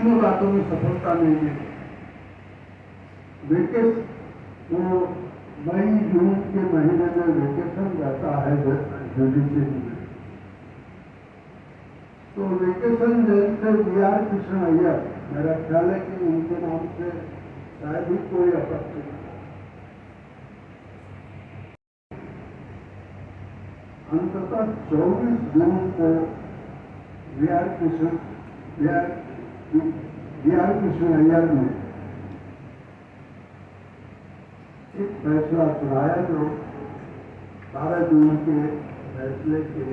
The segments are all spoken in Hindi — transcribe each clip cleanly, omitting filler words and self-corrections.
तीनों बातों में सफलता नहीं मिली। वेकेशन, वो मई जून के महीने में वेकेशन रहता है जुडिशरी में, तो वेकेशन जज थे BR कृष्ण अय्यर। मेरा ख्याल है कि उनके नाम से शायद ही कोई आपत्ति नहीं। अंततः 24 जून को BR कृष्ण अय्यर ने एक फैसला सुनाया जो 12 जून के फैसले के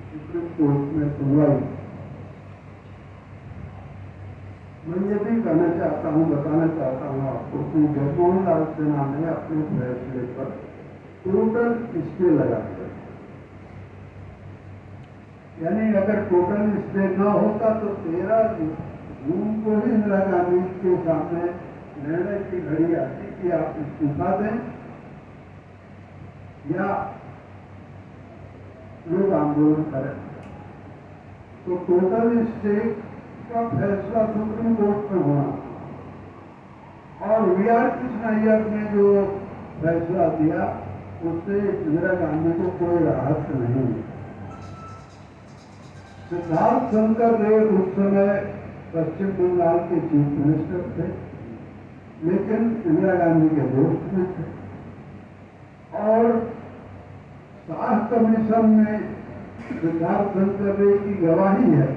सुप्रीम कोर्ट में सुनवाई। मैं ये भी कहना चाहता हूँ, बताना चाहता हूँ आपको कि जगमोहन लाल सिन्हा ने अपने फैसले पर टोटल स्टे लगा दिया। यानी अगर टोटल स्टे न होता तो 13 जून को ही इंदिरा गांधी के सामने निर्णय की घड़ी आती कि आप इस्तीफा दें या लोग आंदोलन करें। तो टोटल स्टे का फैसला सुप्रीम कोर्ट में होना और BR कृष्ण अय्यर ने जो फैसला दिया उससे इंदिरा गांधी को कोई राहत नहीं है। सिद्धार्थ शंकर रे उस समय पश्चिम बंगाल के चीफ मिनिस्टर थे, लेकिन इंदिरा गांधी के दोस्त भी थे और शाह कमीशन में सिद्धार्थ शंकर रे की गवाही है।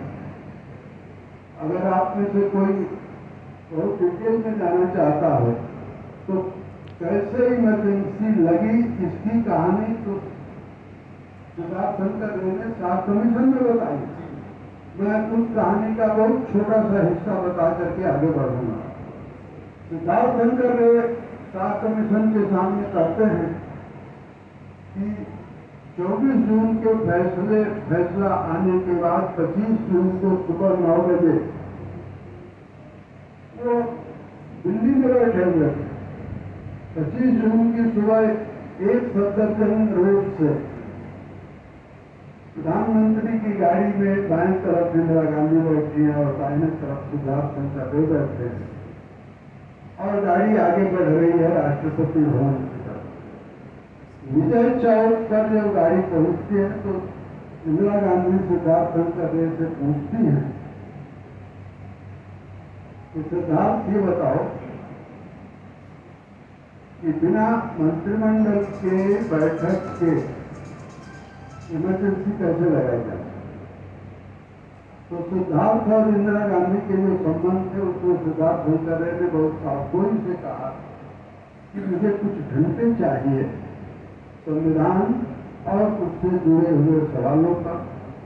अगर आप में से कोई बहुत डिटेल में जाना चाहता हो तो कैसे इमरजेंसी लगी इसकी कहानी तो सिद्धार्थ शंकर रे ने शाह कमीशन में बताई। मैं उस कहानी का बहुत छोटा सा हिस्सा बता करके आगे बढ़ूंगा। सिद्धार्थ शंकर रे शाह कमीशन के सामने कहते हैं कि 24 जून के फैसला आने के बाद 25 जून को सुबह 9 बजे वो दिल्ली में बैठे हुए थे। 25 जून की सुबह एक सफदरजंग रोड से प्रधानमंत्री की गाड़ी में बाएं तरफ इंदिरा गांधी बैठी है और दाहिने तरफ सिद्धार्थ शंकर रे बैठे हैं और गाड़ी आगे बढ़ रही है राष्ट्रपति भवन की तरफ। विजय चौक पर जब गाड़ी पहुंचती है तो इंदिरा गांधी सिद्धार्थ शंकर रे से पूछती हैं कि सिद्धार्थ ये बताओ कि बिना मंत्रिमंडल के बैठक के इमरजेंसी कैसे लगाई जाए। तो सिद्धार्थ और इंदिरा गांधी के जो संबंध थे उसमें सिद्धार्थ शंकर रे ने बहुत सावधानी से कहा कि मुझे कुछ घंटे चाहिए संविधान और उससे जुड़े हुए सवालों का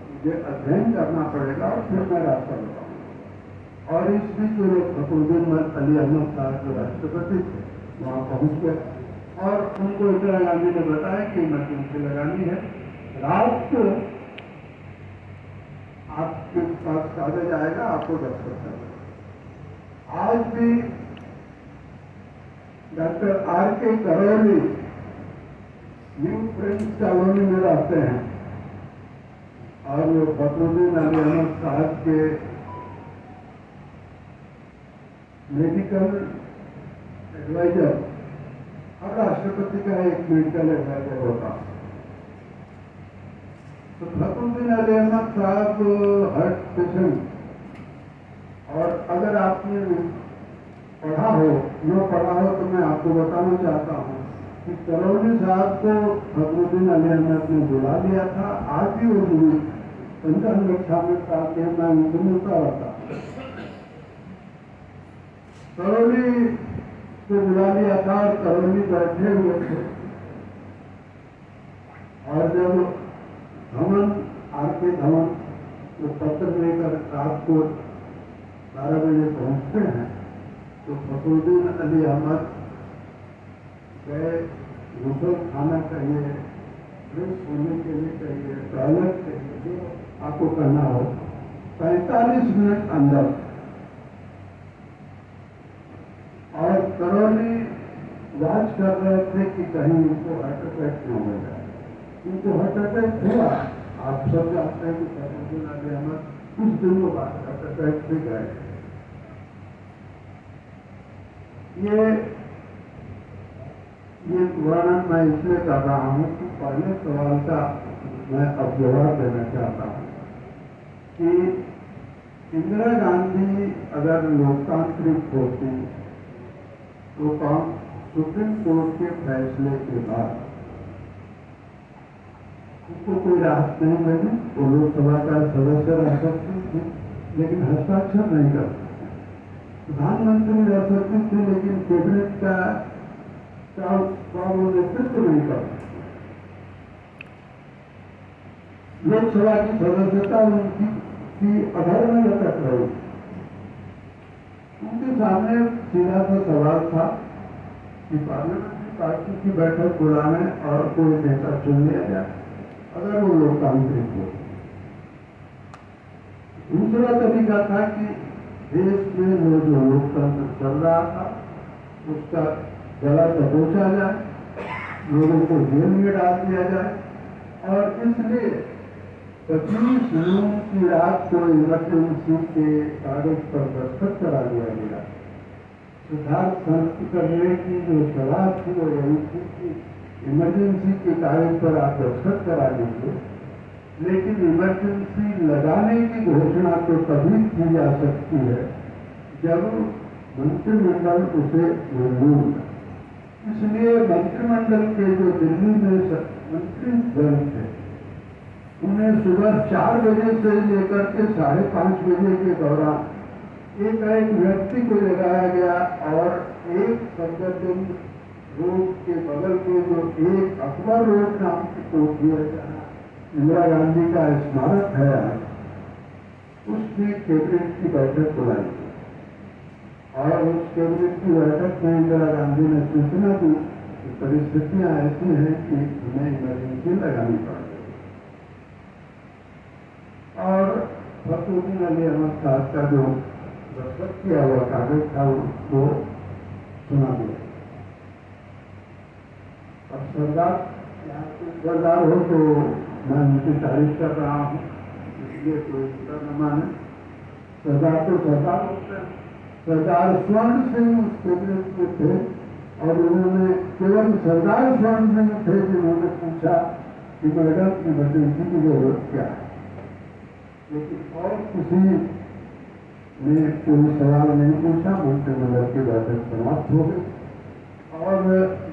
मुझे अध्ययन करना पड़ेगा और फिर मैं रास्ता बताऊंगा। और इस बीच वो फखरुद्दीन अली अहमद साहब जो राष्ट्रपति थे वहां पहुंच गए और उनको इंदिरा गांधी ने बताया कि इमरजेंसी लगानी है। रात को आपके पास कागज आएगा, आपको दस्तखत करना। आज भी doctor R.K. Karauli new friends colony में रहते हैं और वो फखरुद्दीन अली अहमद साहब के मेडिकल एडवाइजर और राष्ट्रपति का एक मेडिकल एडवाइजर होता। तो फखरुद्दीन अली अहमद साहब हार्ट पेशेंट और अगर आपने पढ़ा हो न पढ़ा हो तो मैं आपको बताना चाहता हूँ कि करौली साहब को फखरुद्दीन अली अहमद ने बुला लिया था। आज भी वो मुझे 15 कक्षा में पढ़ाते हैं, मैं उनको मिलता रहता। करौली को बुला लिया था और करौली बैठे हुए थे और जब धवन R.K. धवन वो पत्र लेकर रात को 12 बजे पहुंचते हैं तो फखरुद्दीन अली अहमद गए गुसल खाना चाहिए, फ्रेश होने के लिए चाहिए, टॉयलेट चाहिए, जो आपको करना हो। 45 मिनट अंदर और करौली जांच कर रहे थे कि कहीं उनको हार्ट अटैक न हो जाए। उनको हार्ट अटैक हुआ। आप सब जानते हैं कि फखरुद्दीन अली अहमद कुछ दिनों बाद अटैक से गए। ये वर्णन मैं इसलिए कर रहा हूँ कि पहले सवाल का मैं अब जवाब देना चाहता हूँ कि इंदिरा गांधी अगर लोकतांत्रिक होती तो सुप्रीम कोर्ट के फैसले के बाद उसको कोई राहत नहीं मिली, वो लोकसभा का सदस्य रह सकती थी लेकिन हस्ताक्षर नहीं कर सकती, प्रधानमंत्री रह सकती थी लेकिन कैबिनेट का वो नेतृत्व नहीं कर सकती। लोकसभा की सदस्यता उनकी अधर में लटक रही। उनके सामने सीधा सा सवाल था कि पार्लियामेंट्री पार्टी की बैठक बुलाने और कोई नेता चुन लिया जाए अगर वो लोकतांत्रिक हो। दूसरा तरीका था कि देश में वो जो लोकतंत्र चल रहा था उसका गला दबोचा जाए, लोगों को जेल में डाल दिया जाए और इसलिए 25 जून की रात को इमरजेंसी के कागज पर दस्तखत करा दिया गया। सिद्धार्थ संत करने की जो सलाह थी वो यही थी कि इमरजेंसी के कागज पर आप दस्तखत करा दीजिए, लेकिन इमरजेंसी लगाने की घोषणा तो तभी की जा सकती है जब मंत्रिमंडल उसे मंजूर करे। इसलिए मंत्रिमंडल के जो दिल्ली में मंत्री दल थे उन्हें सुबह 4 बजे से लेकर के 5:30 बजे के दौरान एक व्यक्ति को लगाया गया और एक सफदरजंग रोड के बगल में जो एक अकबर रोड नाम की कोठी है जहाँ इंदिरा गांधी का स्मारक है, उसने कैबिनेट की बैठक बुलाई और उस कैबिनेट की बैठक में इंदिरा गांधी ने सूचना दी कि परिस्थितियां ऐसी हैं कि हमें इमरजेंसी लगानी पड़ रही और फखरुद्दीन अली अहमद साहब का जो दस्तखत किया हुआ कागज था वो सुना दिया। अब सरदार हो तो मैं उनकी तारीफ कर रहा हूँ, इसलिए कोई बुरा न माने। सरदार तो सरदार होते हैं। सरदार स्वर्ण सिंह उस कैबिनेट में थे और उन्होंने केवल सरदार स्वर्ण सिंह थे जिन्होंने पूछा कि मैडम इमरजेंसी की जरूरत क्या है, लेकिन और किसी ने कोई सवाल नहीं पूछा। मंत्रिमंडल की बैठक समाप्त हो गई और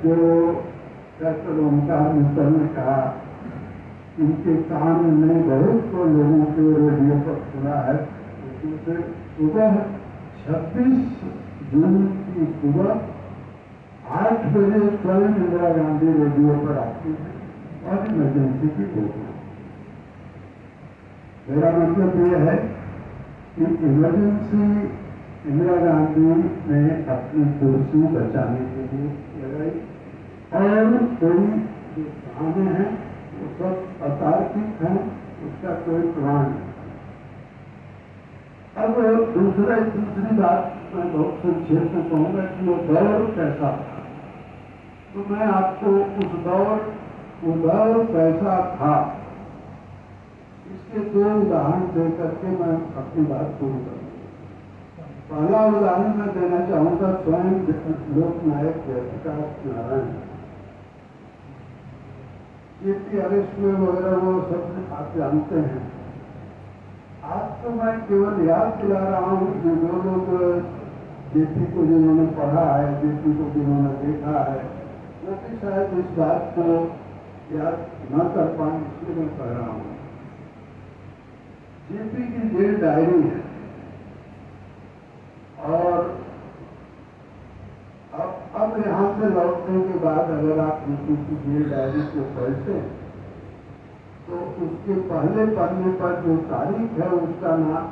जो डॉक्टर ओमकार मित्तल ने कहा इनके कान ने बहुत तो लोगों के रेडियो पर सुना है, उसमें सुबह 26 जून की सुबह 8 बजे स्वयं इंदिरा गांधी रेडियो पर आती है और इमरजेंसी की घोषणा। मेरा मतलब यह है कि इमरजेंसी इंदिरा गांधी ने अपनी कुर्सी बचाने के लिए लगाई और कोई जो बहाने हैं वो सब अतार्किक हैं, उसका कोई प्रमाण नहीं। अब दूसरी बात मैं बहुत संक्षेप में कहूँगा कि वो दौर कैसा था, तो मैं आपको वो दौर कैसा था इसके 2 उदाहरण दे करके मैं अपनी बात पूरी करूँगा। पहला उदाहरण मैं देना चाहूँगा स्वयं लोकनायक जयप्रकाश नारायण। जेपी अरेस्ट में वगैरह वो सब आप जानते हैं। आज तो मैं केवल याद दिला रहा हूँ कि जो लोग जेपी को जिन्होंने पढ़ा है, जेपी को जिन्होंने देखा है, वो भी शायद इस बात को याद न कर पाए, इसलिए मैं कह रहा हूँ। जेपी की जेल डायरी है और अब यहाँ से लौटने के बाद अगर आप जेपी की जेल डायरी को पढ़ते हैं तो उसके पहले पन्ने पर जो तारीख है उसका नाम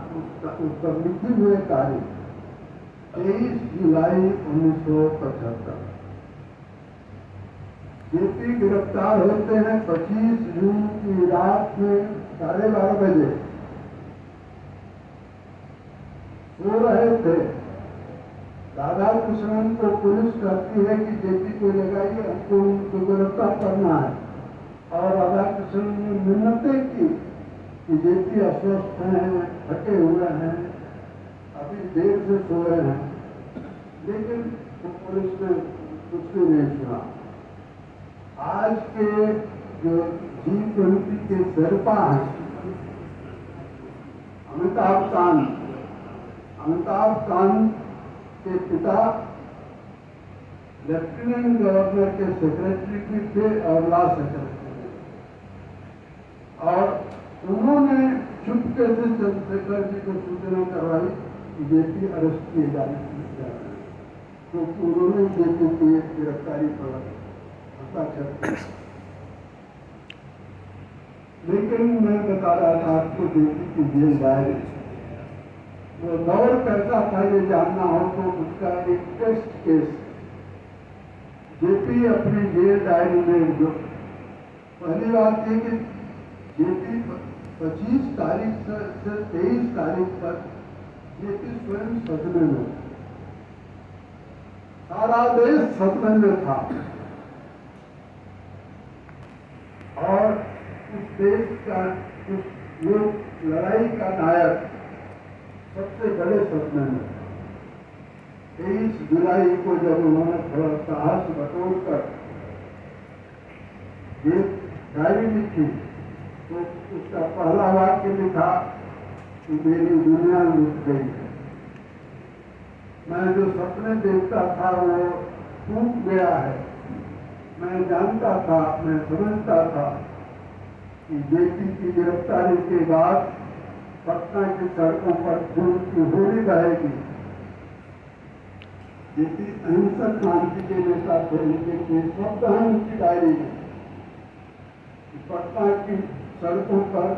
उसका लिखी हुई तारीख 23 जुलाई 1975। जेपी गिरफ्तार होते हैं 25 जून की रात में 12:30 बजे। सो रहे थे। राधा कृष्णन को पुलिस कहती है कि जेपी को लगाइए, हमको उनको गिरफ्तार करना है और राधा कृष्णन ने मिन्नतें की कि जेपी अस्वस्थ हैं, थके हुए हैं, अभी देर से सोए हैं, लेकिन पुलिस ने कुछ भी नहीं सुना। आज के जो G20 के शेरपा हैं, अमिताभ कांत के पिता लेफ्टिनेंट गवर्नर के सेक्रेटरी भी थे और लॉ सेक्रेटरी, और उन्होंने चुपके से चंद्रशेखर जी को सूचना करवाई कि जेपी अरेस्ट किए जाने की जा रहे हैं, क्योंकि उन्होंने जेपी की गिरफ्तारी पर हस्ताक्षर किया। लेकिन मैं बता रहा था आपको जेपी की जेल डायरी, वो दौर कैसा था ये जानना हो तो उसका एक टेस्ट केस जेपी अपनी जेल डायरी में, जो पहली बात ये कि जेपी 25 तारीख से 23 तारीख तक जेपी स्वयं सदमे में, सारा देश सदमे में था, और उस देश का उस लोक लड़ाई का नायक सबसे बड़े सदमे में 23 जुलाई को जब उन्होंने थोड़ा साहस बटोर कर ये डायरी लिखी तो उसका पहला वाक्य लिखा कि मेरी दुनिया लुट गई है, मैं जो सपने देखता था वो टूट गया है, मैं जानता था, मैं समझता था कि जेपी की गिरफ्तारी के बाद पटना की सड़कों पर खून की होली बहेगी। जेपी अहिंसक क्रांति के नेता थे, उनके शब्द हैं उनकी डायरी में, पटना की सड़कों पर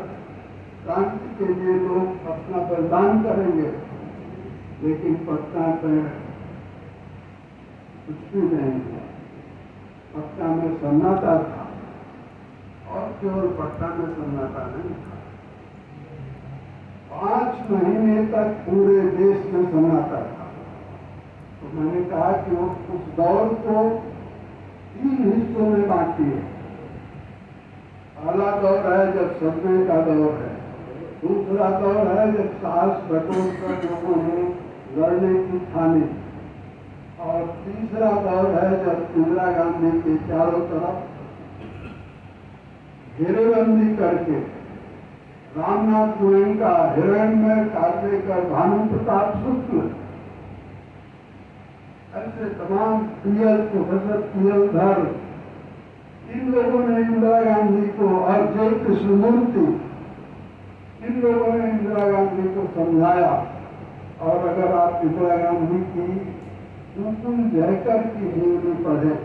क्रांति के लिए लोग अपना बलिदान करेंगे, लेकिन पटना में कुछ भी नहीं हुआ। पटना में सन्नाटा था, और केवल पटना में सन्नाटा नहीं था, 5 महीने तक पूरे देश में सन्नाटा था। तो मैंने कहा कि उस दौर को 3 हिस्सों में बांटिए। पहला दौर है जब सदमे का दौर है, दूसरा दौर है जब साहस बटोर कर लोगों ने लड़ने की ठानी, और तीसरा दौर है जब इंदिरा गांधी के चारों तरफ घेरेबंदी करके रामनाथ गोयनका, हिरण्मय कार्लेकर, भानु प्रताप शुक्ल, ऐसे तमाम प्रोफेसर पीएल धर, इन लोगों ने इंदिरा गांधी को, और जय कृष्णमूर्ति, इन लोगों ने इंदिरा गांधी को समझाया। और अगर आप इंदिरा गांधी की मुकुल जयकर की जीवनी पढ़े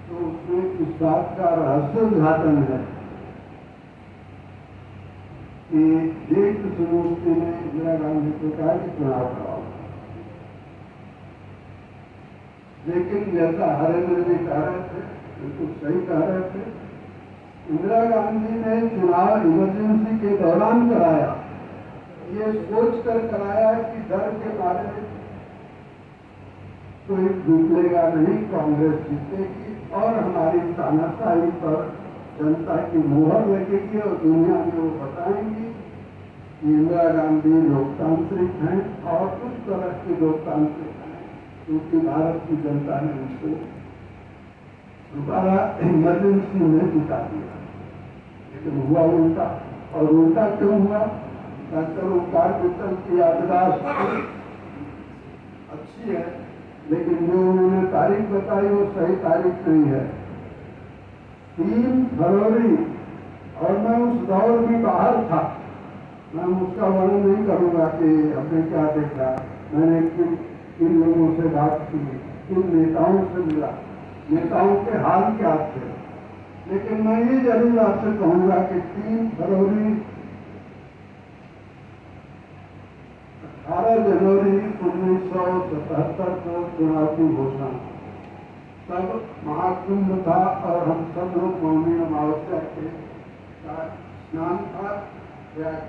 तो उसमें इस बात का रहस्योद्घाटन है कि जय कृष्णमूर्ति ने इंदिरा गांधी को कहा कि चुनाव कराओ, लेकिन जैसा हरेंद्र जी कह रहे थे, बिल्कुल सही कह रहे थे, इंदिरा गांधी ने चुनाव इमरजेंसी के दौरान कराया, ये सोच कर कराया कि डर के बारे में कोई जीतेगा नहीं, कांग्रेस जीतेगी और हमारी तानाशाही पर जनता की मोहर लगेगी और दुनिया में वो बताएंगी कि इंदिरा गांधी लोकतांत्रिक हैं, और उस तरह की लोकतांत्रिक हैं क्योंकि भारत की जनता ने उनको दोबारा इमरजेंसी में जिता दिया। लेकिन हुआ उल्टा, और उल्टा क्यों हुआ? डॉक्टर ओंकार मित्तल की याददाश्त अच्छी है, लेकिन जो उन्होंने तारीख बताई वो सही तारीख नहीं है। 3 फरवरी, और मैं उस दौर में बाहर था, मैं उसका वर्णन नहीं करूंगा कि हमने क्या देखा, मैंने किन लोगों से बात की, किन नेताओं से मिला, नेताओं के हाल क्या थे, लेकिन मैं ये जरूर आपसे कहूंगा कि 3 फरवरी 18 जनवरी 1977 को चुनाव की घोषणा, तब महाकुंभ था और हम सब लोग मौनी अमावस्या के स्नान था प्रयाग